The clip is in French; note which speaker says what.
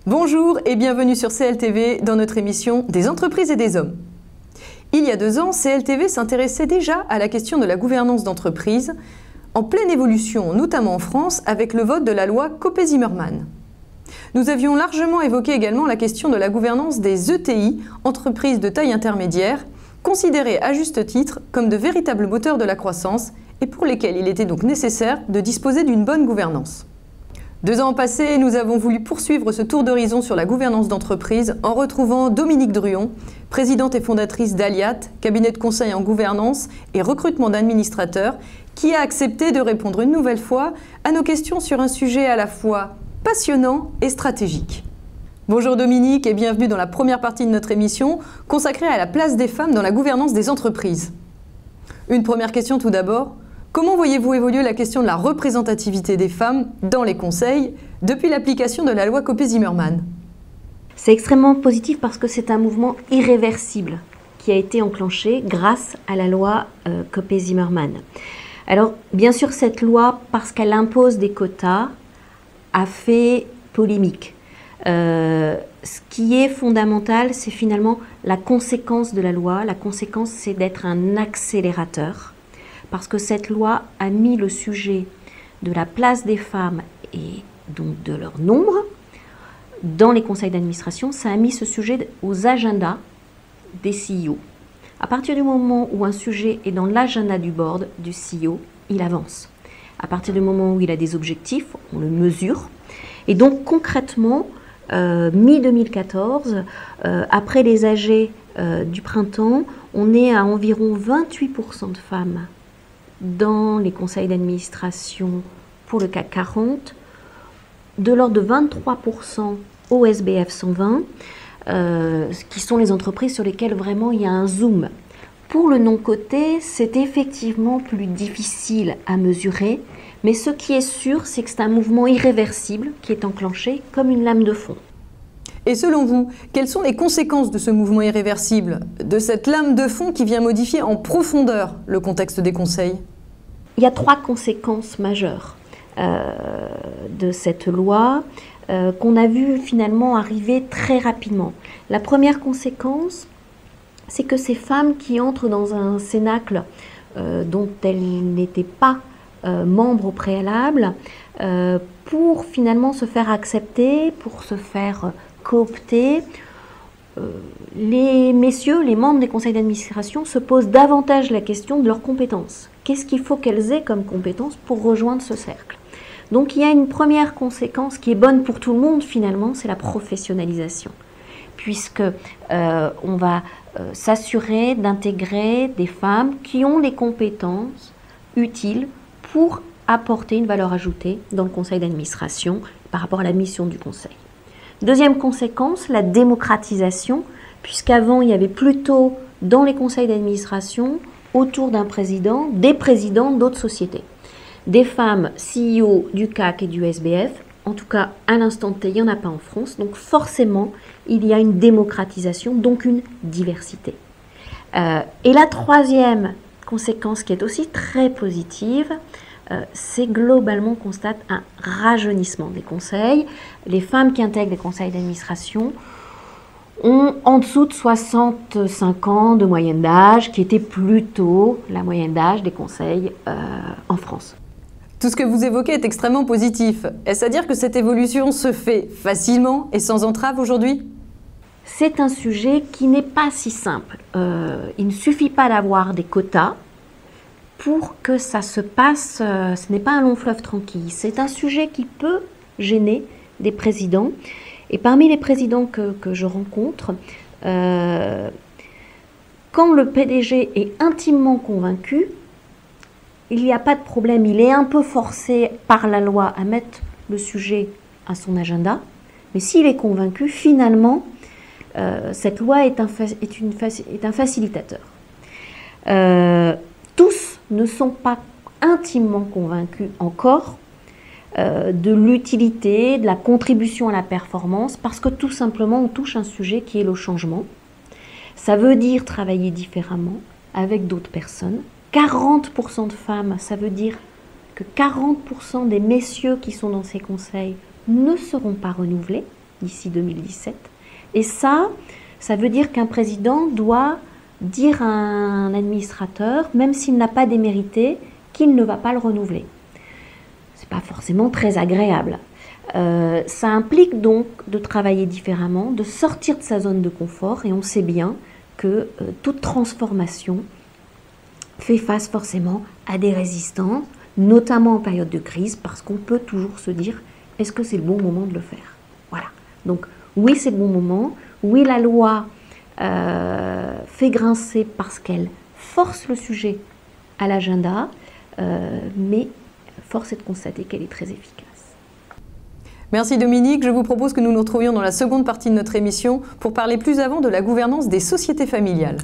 Speaker 1: Bonjour et bienvenue sur CLTV dans notre émission Des entreprises et des hommes. Il y a 2 ans, CLTV s'intéressait déjà à la question de la gouvernance d'entreprise, en pleine évolution, notamment en France, avec le vote de la loi Copé-Zimmermann. Nous avions largement évoqué également la question de la gouvernance des ETI, entreprises de taille intermédiaire, considérées à juste titre comme de véritables moteurs de la croissance et pour lesquelles il était donc nécessaire de disposer d'une bonne gouvernance. 2 ans passés, nous avons voulu poursuivre ce tour d'horizon sur la gouvernance d'entreprise en retrouvant Dominique Druon, présidente et fondatrice d'Aliat, cabinet de conseil en gouvernance et recrutement d'administrateurs, qui a accepté de répondre une nouvelle fois à nos questions sur un sujet à la fois passionnant et stratégique. Bonjour Dominique et bienvenue dans la première partie de notre émission consacrée à la place des femmes dans la gouvernance des entreprises. Une première question tout d'abord. Comment voyez-vous évoluer la question de la représentativité des femmes dans les conseils depuis l'application de la loi Copé-Zimmermann?
Speaker 2: C'est extrêmement positif parce que c'est un mouvement irréversible qui a été enclenché grâce à la loi Copé-Zimmermann. Alors, bien sûr, cette loi, parce qu'elle impose des quotas, a fait polémique. Ce qui est fondamental, c'est finalement la conséquence de la loi. La conséquence, c'est d'être un accélérateur. Parce que cette loi a mis le sujet de la place des femmes et donc de leur nombre dans les conseils d'administration, ça a mis ce sujet aux agendas des CEO. À partir du moment où un sujet est dans l'agenda du board, du CEO, il avance. À partir du moment où il a des objectifs, on le mesure. Et donc concrètement, mi-2014, après les AG du printemps, on est à environ 28% de femmes dans les conseils d'administration pour le CAC 40, de l'ordre de 23% au SBF 120, qui sont les entreprises sur lesquelles vraiment il y a un zoom. Pour le non-coté, c'est effectivement plus difficile à mesurer, mais ce qui est sûr, c'est que c'est un mouvement irréversible qui est enclenché comme une lame de fond.
Speaker 1: Et selon vous, quelles sont les conséquences de ce mouvement irréversible, de cette lame de fond qui vient modifier en profondeur le contexte des conseils?
Speaker 2: Il y a 3 conséquences majeures de cette loi qu'on a vu finalement arriver très rapidement. La première conséquence, c'est que ces femmes qui entrent dans un cénacle dont elles n'étaient pas membres au préalable, pour finalement se faire accepter, pour se faire coopter, les messieurs, les membres des conseils d'administration se posent davantage la question de leurs compétences. Qu'est-ce qu'il faut qu'elles aient comme compétences pour rejoindre ce cercle? Donc il y a une première conséquence qui est bonne pour tout le monde finalement, c'est la professionnalisation. Puisque on va s'assurer d'intégrer des femmes qui ont les compétences utiles pour apporter une valeur ajoutée dans le conseil d'administration par rapport à la mission du conseil. Deuxième conséquence, la démocratisation, puisqu'avant il y avait plutôt dans les conseils d'administration, autour d'un président, des présidents d'autres sociétés. Des femmes CEO du CAC et du SBF, en tout cas à l'instant T, il n'y en a pas en France, donc forcément il y a une démocratisation, donc une diversité. Et la troisième conséquence qui est aussi très positive, c'est globalement on constate un rajeunissement des conseils. Les femmes qui intègrent les conseils d'administration ont en dessous de 65 ans de moyenne d'âge, qui était plutôt la moyenne d'âge des conseils en France.
Speaker 1: Tout ce que vous évoquez est extrêmement positif. Est-ce à dire que cette évolution se fait facilement et sans entrave aujourd'hui?
Speaker 2: C'est un sujet qui n'est pas si simple. Il ne suffit pas d'avoir des quotas pour que ça se passe, ce n'est pas un long fleuve tranquille. C'est un sujet qui peut gêner des présidents. Et parmi les présidents que je rencontre, quand le PDG est intimement convaincu, il n'y a pas de problème. Il est un peu forcé par la loi à mettre le sujet à son agenda. Mais s'il est convaincu, finalement, cette loi est un facilitateur. Tous ne sont pas intimement convaincus encore de l'utilité, de la contribution à la performance, parce que tout simplement on touche un sujet qui est le changement. Ça veut dire travailler différemment avec d'autres personnes. 40% de femmes, ça veut dire que 40% des messieurs qui sont dans ces conseils ne seront pas renouvelés. d'ici 2017. Et ça veut dire qu'un président doit dire à un administrateur, même s'il n'a pas démérité, qu'il ne va pas le renouveler. C'est pas forcément très agréable. Ça implique donc de travailler différemment, de sortir de sa zone de confort, et on sait bien que toute transformation fait face forcément à des résistances, notamment en période de crise, parce qu'on peut toujours se dire, est-ce que c'est le bon moment de le faire? Voilà. Donc oui, c'est le bon moment. Oui, la loi fait grincer parce qu'elle force le sujet à l'agenda, mais force est de constater qu'elle est très efficace.
Speaker 1: Merci Dominique. Je vous propose que nous nous retrouvions dans la seconde partie de notre émission pour parler plus avant de la gouvernance des sociétés familiales.